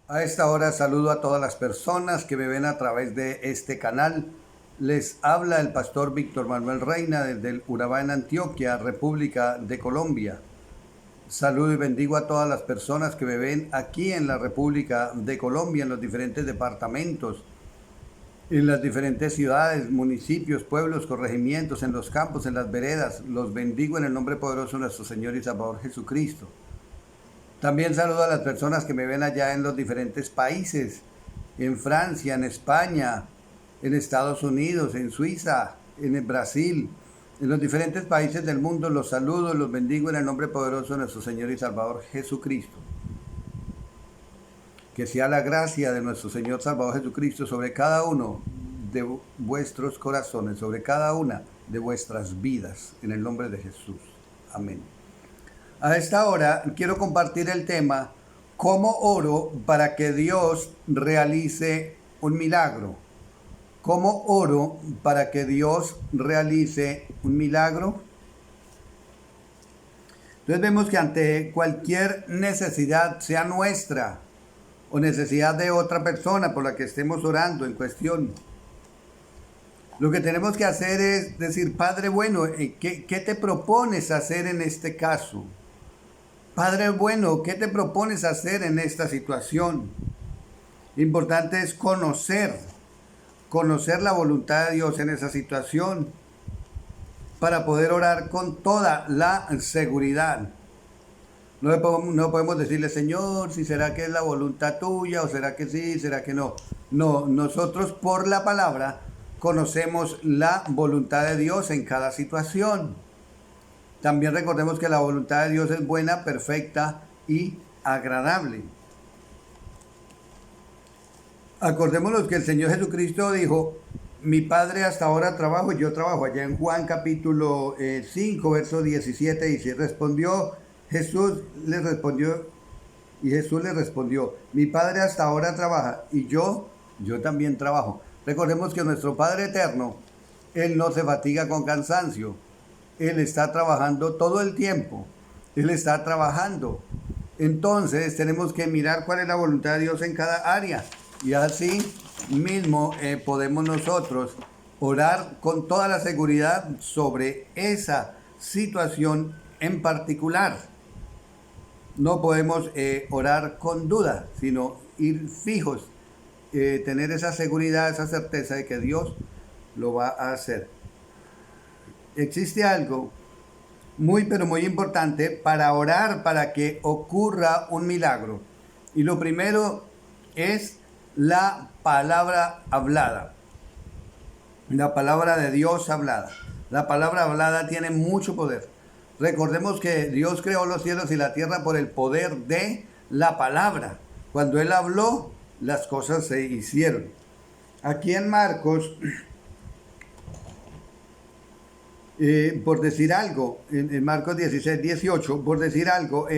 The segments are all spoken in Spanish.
A esta hora saludo a todas las personas que me ven a través de este canal. Les habla el pastor Víctor Manuel Reina desde el Urabá en Antioquia, República de Colombia. Saludo y bendigo a todas las personas que me ven aquí en la República de Colombia, en los diferentes departamentos, en las diferentes ciudades, municipios, pueblos, corregimientos, en los campos, en las veredas. Los bendigo en el nombre poderoso de nuestro Señor y Salvador Jesucristo. También saludo a las personas que me ven allá en los diferentes países, en Francia, en España, en Estados Unidos, en Suiza, en el Brasil, en los diferentes países del mundo. Los saludo, los bendigo en el nombre poderoso de nuestro Señor y Salvador Jesucristo. Que sea la gracia de nuestro Señor Salvador Jesucristo sobre cada uno de vuestros corazones, sobre cada una de vuestras vidas, en el nombre de Jesús. Amén. A esta hora quiero compartir el tema, ¿cómo oro para que Dios realice un milagro? ¿Cómo oro para que Dios realice un milagro? Entonces vemos que ante cualquier necesidad, sea nuestra o necesidad de otra persona por la que estemos orando en cuestión, lo que tenemos que hacer es decir, Padre bueno, ¿qué te propones hacer en este caso? Padre bueno, ¿qué te propones hacer en esta situación? Importante es conocer la voluntad de Dios en esa situación para poder orar con toda la seguridad. No podemos decirle, Señor, si será que es la voluntad tuya o será que sí, será que no. No, nosotros por la palabra conocemos la voluntad de Dios en cada situación. También recordemos que la voluntad de Dios es buena, perfecta y agradable. Acordémonos que el Señor Jesucristo dijo, mi Padre hasta ahora trabajo y yo trabajo. Allá en Juan capítulo 5, verso 17 dice, Jesús le respondió, mi Padre hasta ahora trabaja y yo también trabajo. Recordemos que nuestro Padre eterno, Él no se fatiga con cansancio. Él está trabajando todo el tiempo. Él está trabajando. Entonces tenemos que mirar cuál es la voluntad de Dios en cada área. Y así mismo podemos nosotros orar con toda la seguridad sobre esa situación en particular. No podemos orar con duda, sino ir fijos, tener esa seguridad, esa certeza de que Dios lo va a hacer. Existe algo muy pero muy importante para orar para que ocurra un milagro. Y lo primero es la palabra hablada. La palabra de Dios hablada. La palabra hablada tiene mucho poder. Recordemos que Dios creó los cielos y la tierra por el poder de la palabra. Cuando Él habló, las cosas se hicieron. Aquí en Marcos, por decir algo, en Marcos 16, 18, por decir algo,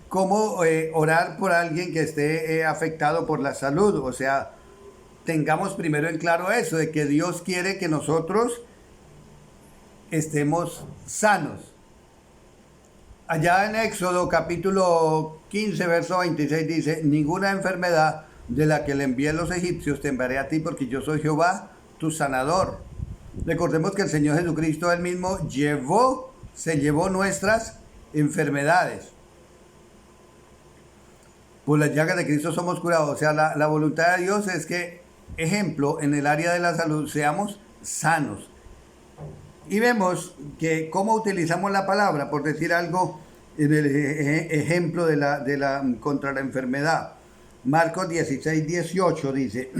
cómo orar por alguien que esté afectado por la salud. O sea, tengamos primero en claro eso, de que Dios quiere que nosotros estemos sanos. Allá en Éxodo capítulo 15, verso 26 dice, ninguna enfermedad de la que le envié a los egipcios te enviaré a ti, porque yo soy Jehová, tu sanador. Recordemos que el Señor Jesucristo Él mismo se llevó nuestras enfermedades. Por las llagas de Cristo somos curados. O sea, la voluntad de Dios es que, ejemplo, en el área de la salud seamos sanos. Y vemos que cómo utilizamos la palabra, por decir algo, en el ejemplo contra la enfermedad. Marcos 16, 18 dice,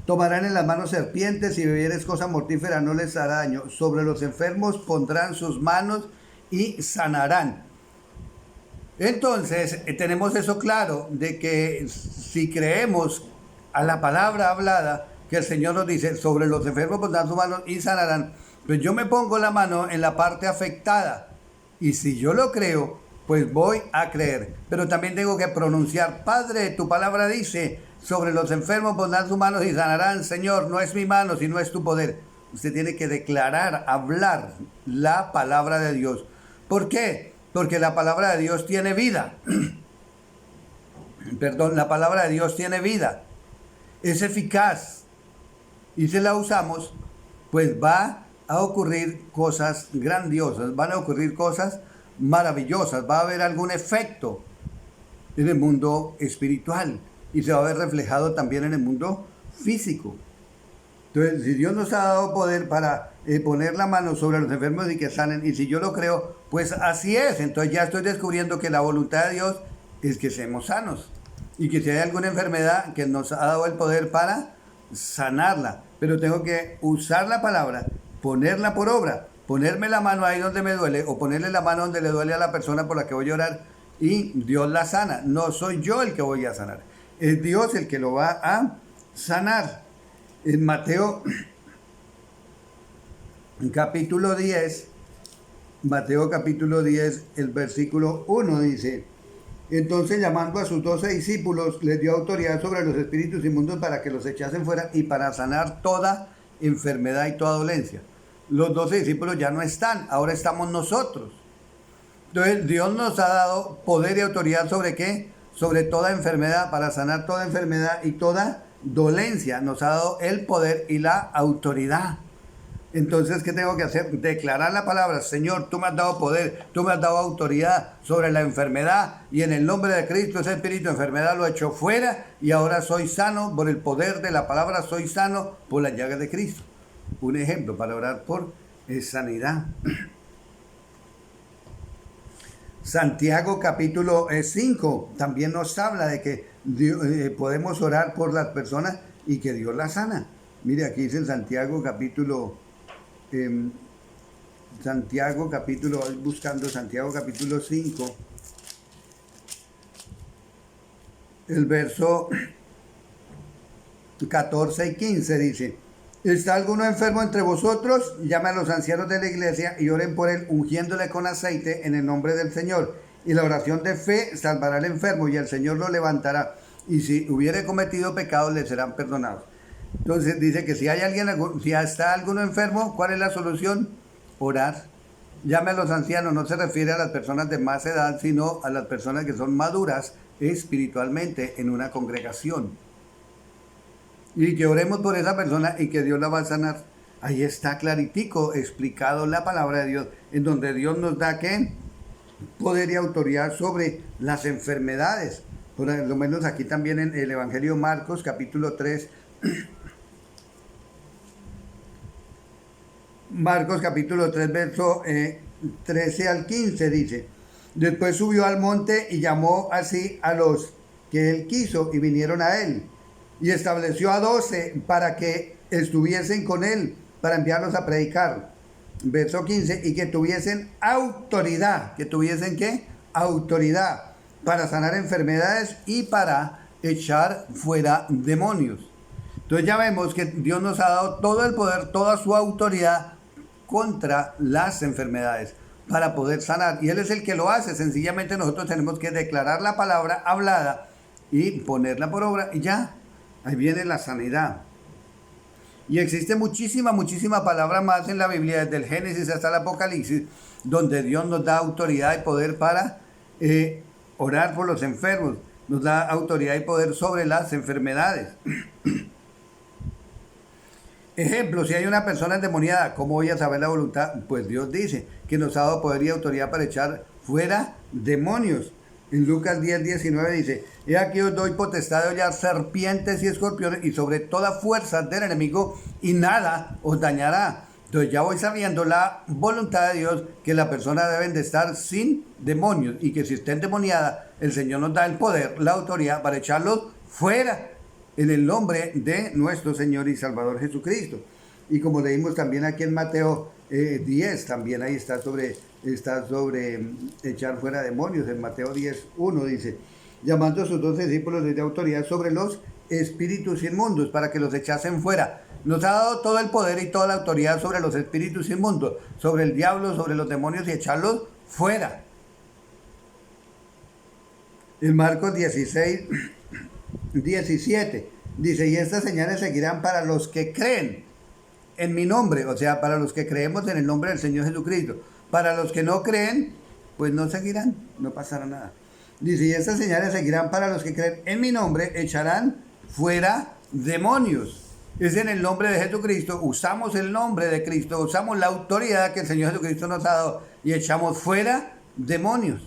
tomarán en las manos serpientes y bebieres cosa mortífera no les hará daño. Sobre los enfermos pondrán sus manos y sanarán. Entonces, tenemos eso claro, de que si creemos a la palabra hablada, que el Señor nos dice, sobre los enfermos pondrán sus manos y sanarán, pues yo me pongo la mano en la parte afectada. Y si yo lo creo, pues voy a creer. Pero también tengo que pronunciar, Padre, tu palabra dice, sobre los enfermos pondrán sus manos y sanarán. Señor, no es mi mano, sino es tu poder. Usted tiene que declarar, hablar la palabra de Dios. ¿Por qué? Porque la palabra de Dios tiene vida. perdón, la palabra de Dios tiene vida, es eficaz y si la usamos, pues va a ocurrir cosas grandiosas, van a ocurrir cosas maravillosas, va a haber algún efecto en el mundo espiritual y se va a ver reflejado también en el mundo físico. Entonces, si Dios nos ha dado poder para poner la mano sobre los enfermos y que sanen, y si yo lo creo, pues así es. Entonces ya estoy descubriendo que la voluntad de Dios es que seamos sanos y que si hay alguna enfermedad que nos ha dado el poder para sanarla, pero tengo que usar la palabra, ponerla por obra, ponerme la mano ahí donde me duele o ponerle la mano donde le duele a la persona por la que voy a orar y Dios la sana. No soy yo el que voy a sanar, es Dios el que lo va a sanar. En Mateo capítulo 10, Mateo capítulo 10, el versículo 1 dice: entonces llamando a sus 12 discípulos, les dio autoridad sobre los espíritus inmundos para que los echasen fuera y para sanar toda enfermedad y toda dolencia. Los 12 discípulos ya no están, ahora estamos nosotros. Entonces Dios nos ha dado poder y autoridad ¿sobre qué? Sobre toda enfermedad, para sanar toda enfermedad y toda dolencia. Nos ha dado el poder y la autoridad. Entonces, ¿qué tengo que hacer? Declarar la palabra: Señor, tú me has dado poder, tú me has dado autoridad sobre la enfermedad y en el nombre de Cristo ese espíritu de enfermedad lo echo fuera y ahora soy sano por el poder de la palabra, soy sano por las llagas de Cristo. Un ejemplo para orar por sanidad. Santiago capítulo 5 también nos habla de que podemos orar por las personas y que Dios las sana. Mire, aquí dice en Santiago capítulo, buscando Santiago capítulo 5, el verso 14 y 15 dice: ¿está alguno enfermo entre vosotros? Llame a los ancianos de la iglesia y oren por él, ungiéndole con aceite en el nombre del Señor. Y la oración de fe salvará al enfermo y el Señor lo levantará. Y si hubiere cometido pecados, le serán perdonados. Entonces dice que si hay alguien, si está alguno enfermo, ¿cuál es la solución? Orar. Llame a los ancianos, no se refiere a las personas de más edad, sino a las personas que son maduras espiritualmente en una congregación. Y que oremos por esa persona y que Dios la va a sanar. Ahí está claritico explicado la palabra de Dios, en donde Dios nos da ¿qué? Poder y autoridad sobre las enfermedades. Por lo menos aquí también en el Evangelio Marcos, capítulo 3. Marcos capítulo 3, verso 13 al 15 dice: después subió al monte y llamó así a los que él quiso y vinieron a él. Y estableció a 12 para que estuviesen con él, para enviarlos a predicar. Verso 15, y que tuviesen autoridad. ¿Que tuviesen qué? Autoridad para sanar enfermedades y para echar fuera demonios. Entonces ya vemos que Dios nos ha dado todo el poder, toda su autoridad contra las enfermedades para poder sanar. Y Él es el que lo hace. Sencillamente nosotros tenemos que declarar la palabra hablada y ponerla por obra y ya. Ahí viene la sanidad. Y existe muchísima palabra más en la Biblia, desde el Génesis hasta el Apocalipsis, donde Dios nos da autoridad y poder para orar por los enfermos. Nos da autoridad y poder sobre las enfermedades. Ejemplo, si hay una persona endemoniada, ¿cómo voy a saber la voluntad? Pues Dios dice que nos ha dado poder y autoridad para echar fuera demonios. En Lucas 10, 19 dice: he aquí os doy potestad de hollar serpientes y escorpiones y sobre toda fuerza del enemigo y nada os dañará. Entonces ya voy sabiendo la voluntad de Dios, que la persona debe de estar sin demonios y que si está endemoniada, el Señor nos da el poder, la autoridad para echarlos fuera en el nombre de nuestro Señor y Salvador Jesucristo. Y como leímos también aquí en Mateo 10, también ahí está sobre echar fuera demonios. En Mateo 10, 1 dice: llamando a sus 12 discípulos les dio autoridad sobre los espíritus inmundos para que los echasen fuera. Nos ha dado todo el poder y toda la autoridad sobre los espíritus inmundos, sobre el diablo, sobre los demonios y echarlos fuera. En Marcos 16, 17 dice: y estas señales seguirán para los que creen en mi nombre, o sea, para los que creemos en el nombre del Señor Jesucristo. Para los que no creen, pues no seguirán, no pasará nada. Dice, y estas señales seguirán para los que creen en mi nombre, echarán fuera demonios. Es en el nombre de Jesucristo, usamos el nombre de Cristo, usamos la autoridad que el Señor Jesucristo nos ha dado y echamos fuera demonios.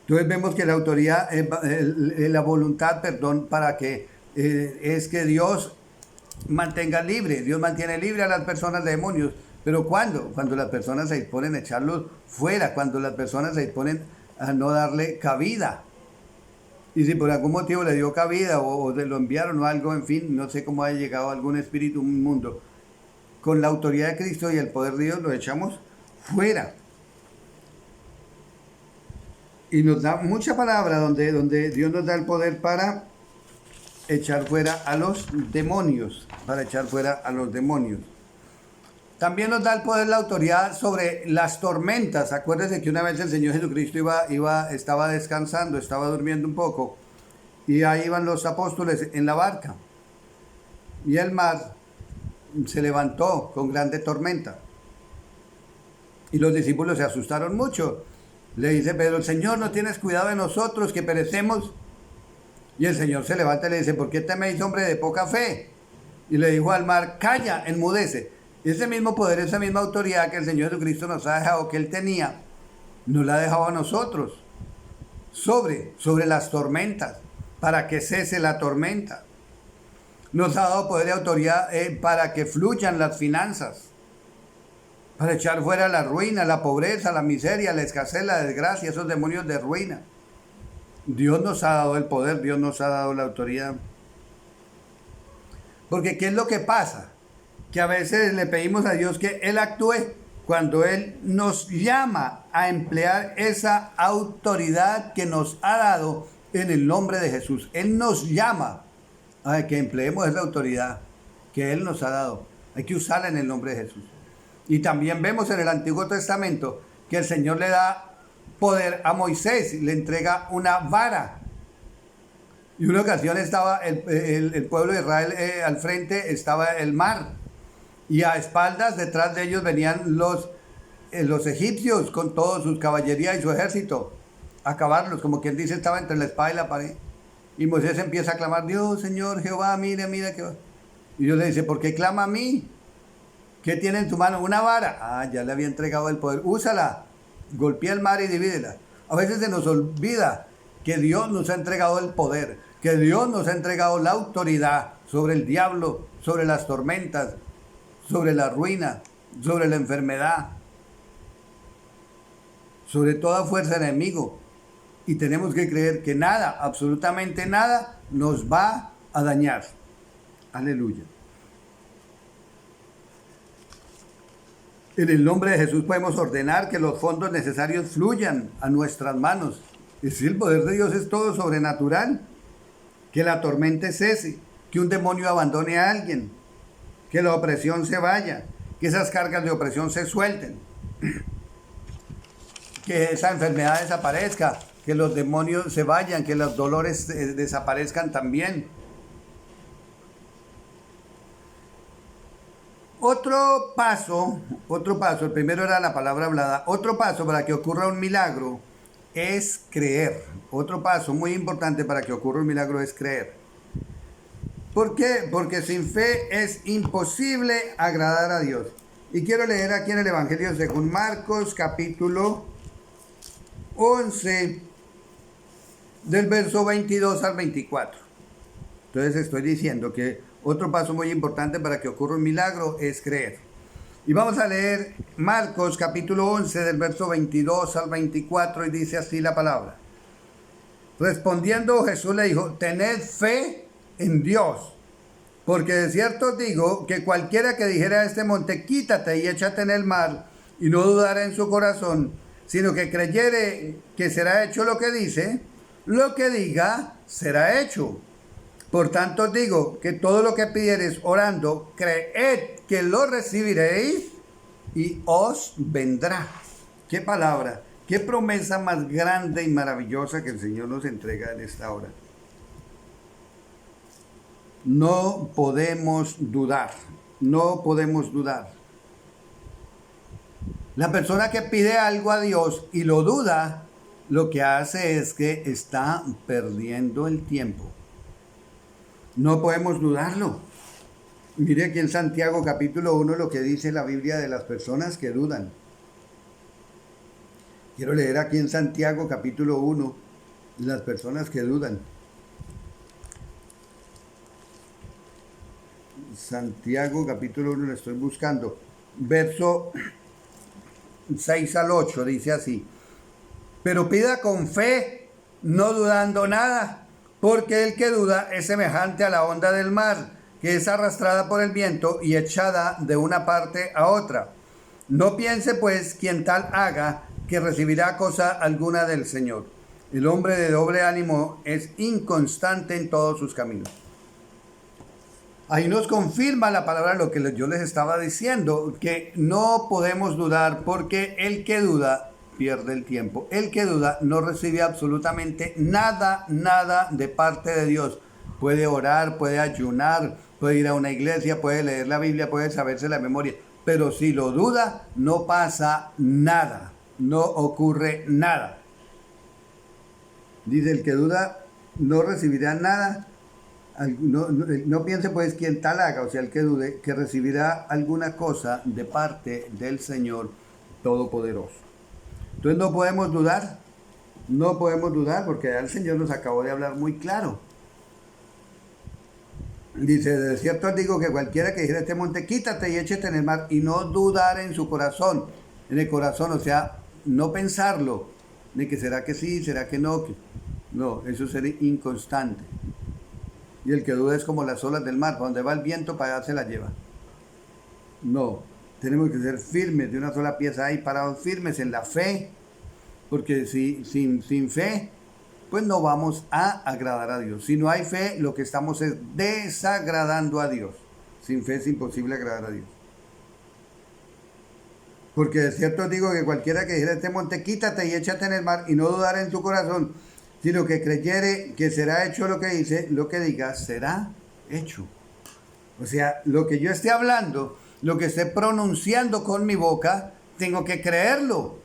Entonces vemos que la autoridad, la voluntad, perdón, para que es que Dios mantenga libre, Dios mantiene libre a las personas de demonios. ¿Pero cuándo? Cuando las personas se disponen a echarlos fuera, cuando las personas se disponen a no darle cabida. Y si por algún motivo le dio cabida o lo enviaron o algo, en fin, no sé cómo haya llegado algún espíritu, un mundo, con la autoridad de Cristo y el poder de Dios lo echamos fuera. Y nos da mucha palabra donde Dios nos da el poder para echar fuera a los demonios, para echar fuera a los demonios. También nos da el poder, la autoridad sobre las tormentas. Acuérdense que una vez el Señor Jesucristo estaba descansando, estaba durmiendo un poco, y ahí iban los apóstoles en la barca. Y el mar se levantó con grande tormenta. Y los discípulos se asustaron mucho. Le dice Pedro, Señor, ¿no tienes cuidado de nosotros que perecemos? Y el Señor se levanta y le dice, ¿por qué teméis, hombre de poca fe? Y le dijo al mar, calla, enmudece. Ese mismo poder, esa misma autoridad que el Señor Jesucristo nos ha dejado, que Él tenía, nos la ha dejado a nosotros, sobre las tormentas, para que cese la tormenta. Nos ha dado poder y autoridad para que fluyan las finanzas, para echar fuera la ruina, la pobreza, la miseria, la escasez, la desgracia, esos demonios de ruina. Dios nos ha dado el poder, Dios nos ha dado la autoridad. Porque ¿qué es lo que pasa? Que a veces le pedimos a Dios que Él actúe cuando Él nos llama a emplear esa autoridad que nos ha dado en el nombre de Jesús. Él nos llama a que empleemos esa autoridad que Él nos ha dado. Hay que usarla en el nombre de Jesús. Y también vemos en el Antiguo Testamento que el Señor le da poder a Moisés, le entrega una vara. Y una ocasión estaba el pueblo de Israel al frente, estaba el mar. Y a espaldas, detrás de ellos venían los egipcios con toda su caballería y su ejército a acabarlos, como quien dice, estaba entre la espada y la pared. Y Moisés empieza a clamar, Dios, Señor, Jehová, mira que va. Y Dios le dice, ¿por qué clama a mí? ¿Qué tiene en tu mano? Una vara. Ah, ya le había entregado el poder. Úsala, golpea el mar y divídela. A veces se nos olvida que Dios nos ha entregado el poder, que Dios nos ha entregado la autoridad sobre el diablo, sobre las tormentas, sobre la ruina, sobre la enfermedad, sobre toda fuerza enemigo. Y tenemos que creer que nada, absolutamente nada, nos va a dañar. Aleluya. En el nombre de Jesús podemos ordenar que los fondos necesarios fluyan a nuestras manos. Es decir, el poder de Dios es todo sobrenatural. Que la tormenta cese, que un demonio abandone a alguien, que la opresión se vaya, que esas cargas de opresión se suelten, que esa enfermedad desaparezca, que los demonios se vayan, que los dolores desaparezcan también. Otro paso, el primero era la palabra hablada, otro paso para que ocurra un milagro es creer. Otro paso muy importante para que ocurra un milagro es creer. ¿Por qué? Porque sin fe es imposible agradar a Dios. Y quiero leer aquí en el Evangelio según Marcos, capítulo 11, del verso 22 al 24. Entonces estoy diciendo que otro paso muy importante para que ocurra un milagro es creer. Y vamos a leer Marcos, capítulo 11, del verso 22 al 24, y dice así la palabra. Respondiendo Jesús le dijo, tened fe en Dios, porque de cierto os digo que cualquiera que dijera a este monte, quítate y échate en el mar, y no dudara en su corazón, sino que creyere que será hecho lo que dice, lo que diga será hecho. Por tanto os digo que todo lo que pidiereis orando, creed que lo recibiréis y os vendrá. Qué palabra, qué promesa más grande y maravillosa que el Señor nos entrega en esta hora. No podemos dudar, no podemos dudar. La persona que pide algo a Dios y lo duda, lo que hace es que está perdiendo el tiempo. No podemos dudarlo. Mire aquí en Santiago capítulo 1 lo que dice la Biblia de las personas que dudan. Quiero leer aquí en Santiago capítulo 1 las personas que dudan. Santiago capítulo 1 lo estoy buscando. Verso 6 al 8 dice así: pero pida con fe, no dudando nada, porque el que duda es semejante a la onda del mar, que es arrastrada por el viento y echada de una parte a otra. No piense pues quien tal haga que recibirá cosa alguna del Señor. El hombre de doble ánimo es inconstante en todos sus caminos. Ahí nos confirma la palabra lo que yo les estaba diciendo, que no podemos dudar porque el que duda pierde el tiempo. El que duda no recibe absolutamente nada de parte de Dios. Puede orar, puede ayunar, puede ir a una iglesia, puede leer la Biblia, puede saberse la memoria. Pero si lo duda, no pasa nada, no ocurre nada. Dice, el que duda no recibirá nada. No piense pues quien tal haga, o sea, el que dude, que recibirá alguna cosa de parte del Señor Todopoderoso. Entonces no podemos dudar porque ya el Señor nos acabó de hablar muy claro. Dice, de cierto os digo que cualquiera que dijera a este monte, quítate y échate en el mar, y no dudar en su corazón, en el corazón, o sea, no pensarlo, de que será que sí, será que no, no, eso sería inconstante. Y el que duda es como las olas del mar, para donde va el viento, para allá se la lleva. No, tenemos que ser firmes de una sola pieza ahí, parados firmes en la fe, porque sin fe, pues no vamos a agradar a Dios. Si no hay fe, lo que estamos es desagradando a Dios. Sin fe es imposible agradar a Dios. Porque de cierto os digo que cualquiera que dijera a este monte, quítate y échate en el mar, y no dudar en su corazón, sino que creyere que será hecho lo que dice, lo que diga, será hecho. O sea, lo que yo esté hablando, lo que esté pronunciando con mi boca, tengo que creerlo.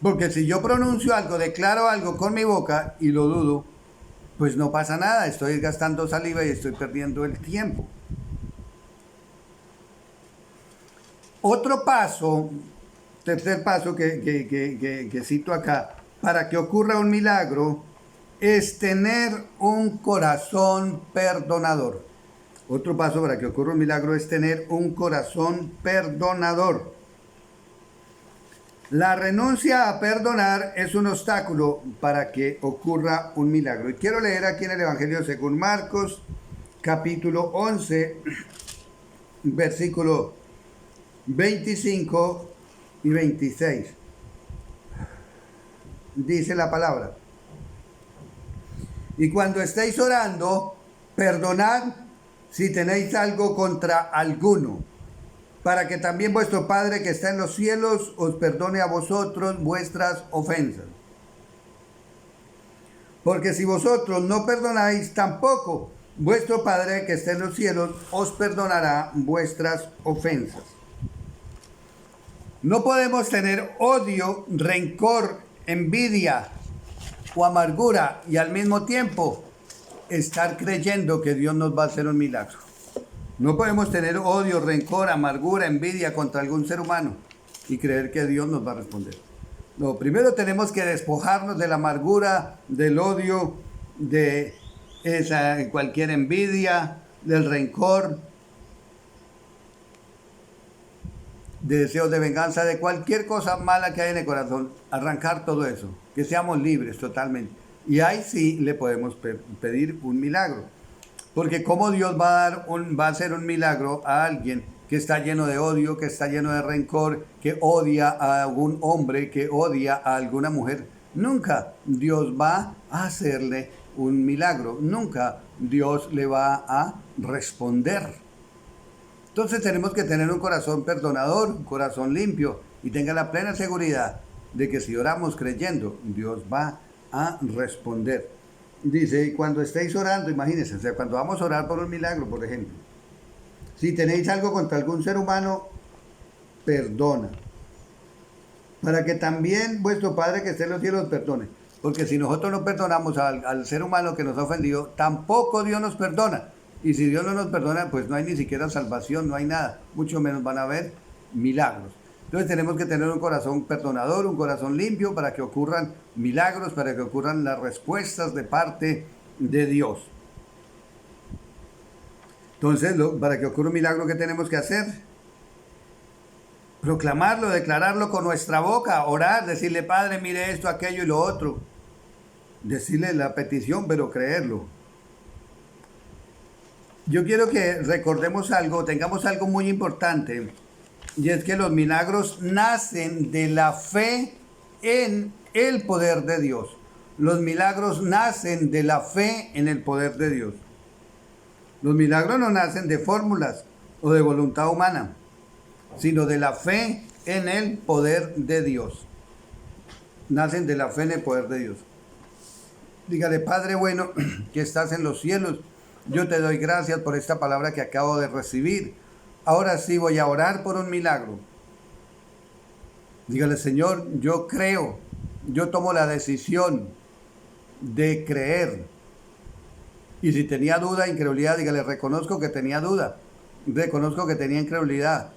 Porque si yo pronuncio algo, declaro algo con mi boca y lo dudo, pues no pasa nada, estoy gastando saliva y estoy perdiendo el tiempo. Otro paso, tercer paso que cito acá, para que ocurra un milagro, es tener un corazón perdonador. Otro paso para que ocurra un milagro es tener un corazón perdonador. La renuncia a perdonar es un obstáculo para que ocurra un milagro. Y quiero leer aquí en el Evangelio según Marcos, capítulo 11, versículo 25 y 26. Dice la palabra: y cuando estéis orando, perdonad si tenéis algo contra alguno, para que también vuestro Padre que está en los cielos os perdone a vosotros vuestras ofensas. Porque si vosotros no perdonáis, tampoco vuestro Padre que está en los cielos os perdonará vuestras ofensas. No podemos tener odio, rencor, envidia o amargura y al mismo tiempo estar creyendo que Dios nos va a hacer un milagro. No podemos tener odio, rencor, amargura, envidia contra algún ser humano y creer que Dios nos va a responder. No, primero tenemos que despojarnos de la amargura, del odio, de cualquier envidia, del rencor, de deseos de venganza, de cualquier cosa mala que hay en el corazón. Arrancar todo eso, que seamos libres totalmente. Y ahí sí le podemos pedir un milagro. Porque ¿cómo Dios va a hacer un milagro a alguien que está lleno de odio, que está lleno de rencor, que odia a algún hombre, que odia a alguna mujer? Nunca Dios va a hacerle un milagro. Nunca Dios le va a responder. Entonces tenemos que tener un corazón perdonador, un corazón limpio, y tenga la plena seguridad de que si oramos creyendo, Dios va a responder. Dice, y cuando estéis orando, imagínense, o sea, cuando vamos a orar por un milagro, por ejemplo, si tenéis algo contra algún ser humano, perdona. para que también vuestro Padre que esté en los cielos perdone. Porque si nosotros no perdonamos al ser humano que nos ha ofendido, tampoco Dios nos perdona. Y si Dios no nos perdona, pues no hay ni siquiera salvación, no hay nada. Mucho menos van a haber milagros. Entonces tenemos que tener un corazón perdonador, un corazón limpio para que ocurran milagros, para que ocurran las respuestas de parte de Dios. Entonces, para que ocurra un milagro, ¿qué tenemos que hacer? Proclamarlo, declararlo con nuestra boca, orar, decirle, Padre, mire esto, aquello y lo otro. Decirle la petición, pero creerlo. Yo quiero que recordemos algo, tengamos algo muy importante, y es que los milagros nacen de la fe en el poder de Dios. Los milagros nacen de la fe en el poder de Dios. Los milagros no nacen de fórmulas o de voluntad humana, sino de la fe en el poder de Dios. Nacen de la fe en el poder de Dios. Dígale, Padre bueno, que estás en los cielos, yo te doy gracias por esta palabra que acabo de recibir. Ahora sí voy a orar por un milagro. Dígale, Señor, yo creo, yo tomo la decisión de creer. Y si tenía duda, incredulidad, dígale, reconozco que tenía duda, reconozco que tenía incredulidad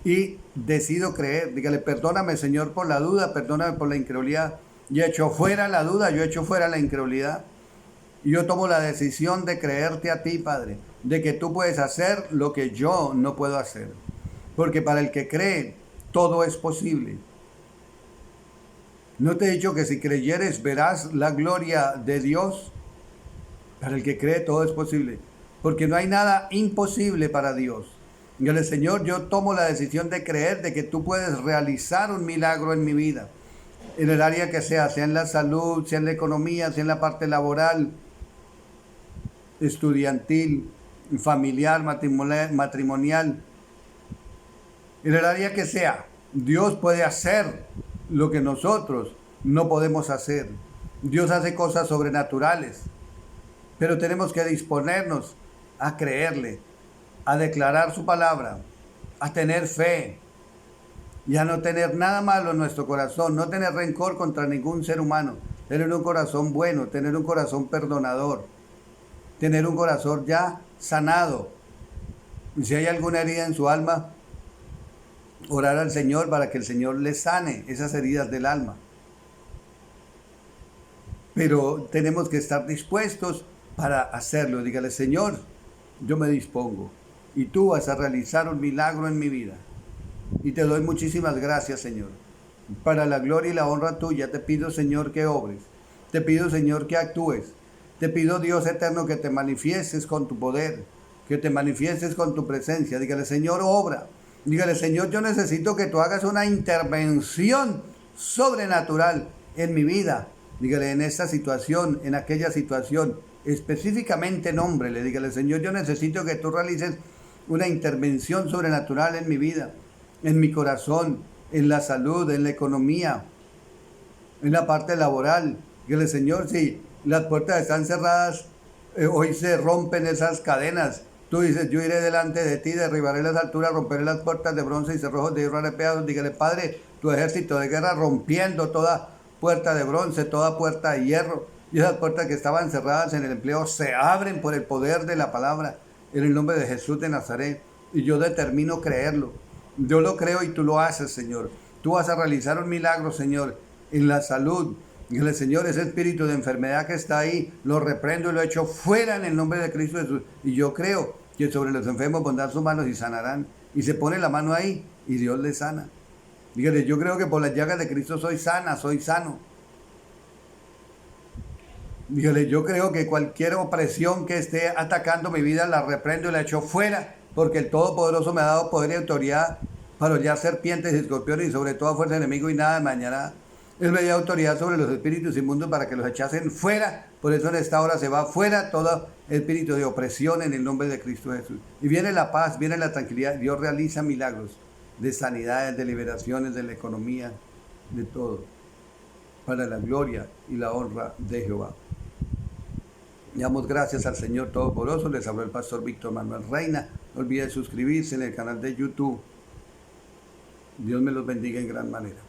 y decido creer. Dígale, perdóname, Señor, por la duda, perdóname por la incredulidad. Yo echo fuera la duda, yo echo fuera la incredulidad. Y yo tomo la decisión de creerte a ti, Padre, de que tú puedes hacer lo que yo no puedo hacer. Porque para el que cree, todo es posible. ¿No te he dicho que si creyeres verás la gloria de Dios? Para el que cree, todo es posible. Porque no hay nada imposible para Dios. Dígale, Señor, yo tomo la decisión de creer de que tú puedes realizar un milagro en mi vida. En el área que sea en la salud, sea en la economía, sea en la parte laboral, estudiantil, familiar, matrimonial. En el área que sea, Dios puede hacer lo que nosotros no podemos hacer. Dios hace cosas sobrenaturales, pero tenemos que disponernos a creerle, a declarar su palabra, a tener fe y a no tener nada malo en nuestro corazón, no tener rencor contra ningún ser humano, tener un corazón bueno, tener un corazón perdonador, tener un corazón ya sanado. Y si hay alguna herida en su alma, orar al Señor para que el Señor le sane esas heridas del alma. Pero tenemos que estar dispuestos para hacerlo. Dígale, Señor, yo me dispongo y tú vas a realizar un milagro en mi vida. Y te doy muchísimas gracias, Señor. Para la gloria y la honra tuya, te pido, Señor, que obres. Te pido, Señor, que actúes. Te pido, Dios eterno, que te manifiestes con tu poder, que te manifiestes con tu presencia. Dígale, Señor, obra. Dígale, Señor, yo necesito que tú hagas una intervención sobrenatural en mi vida. Dígale, en esta situación, en aquella situación, específicamente nómbrele. Dígale, Señor, yo necesito que tú realices una intervención sobrenatural en mi vida, en mi corazón, en la salud, en la economía, en la parte laboral. Dígale, Señor, si las puertas están cerradas, hoy se rompen esas cadenas. Tú dices, yo iré delante de ti, derribaré las alturas, romperé las puertas de bronce y cerrojos de hierro haré pedazos. Dígale, Padre, tu ejército de guerra rompiendo toda puerta de bronce, toda puerta de hierro. Y esas puertas que estaban cerradas en el empleo se abren por el poder de la palabra, en el nombre de Jesús de Nazaret. Y yo determino creerlo. Yo lo creo y tú lo haces, Señor. Tú vas a realizar un milagro, Señor, en la salud. Dígale, Señor, ese espíritu de enfermedad que está ahí, lo reprendo y lo echo fuera en el nombre de Cristo Jesús. Y yo creo que sobre los enfermos pondrán sus manos y sanarán. Y se pone la mano ahí y Dios le sana. Dígale, yo creo que por las llagas de Cristo soy sana, soy sano. Dígale, yo creo que cualquier opresión que esté atacando mi vida la reprendo y la echo fuera, porque el Todopoderoso me ha dado poder y autoridad para hollar serpientes y escorpiones y sobre toda fuerza de enemigo y nada de mañana. Él me dio autoridad sobre los espíritus inmundos para que los echasen fuera. Por eso en esta hora se va fuera todo espíritu de opresión en el nombre de Cristo Jesús. Y viene la paz, viene la tranquilidad. Dios realiza milagros de sanidades, de liberaciones, de la economía, de todo, para la gloria y la honra de Jehová. Damos gracias al Señor Todopoderoso. Les habló el pastor Víctor Manuel Reina. No olviden suscribirse en el canal de YouTube Dios me los bendiga en gran manera.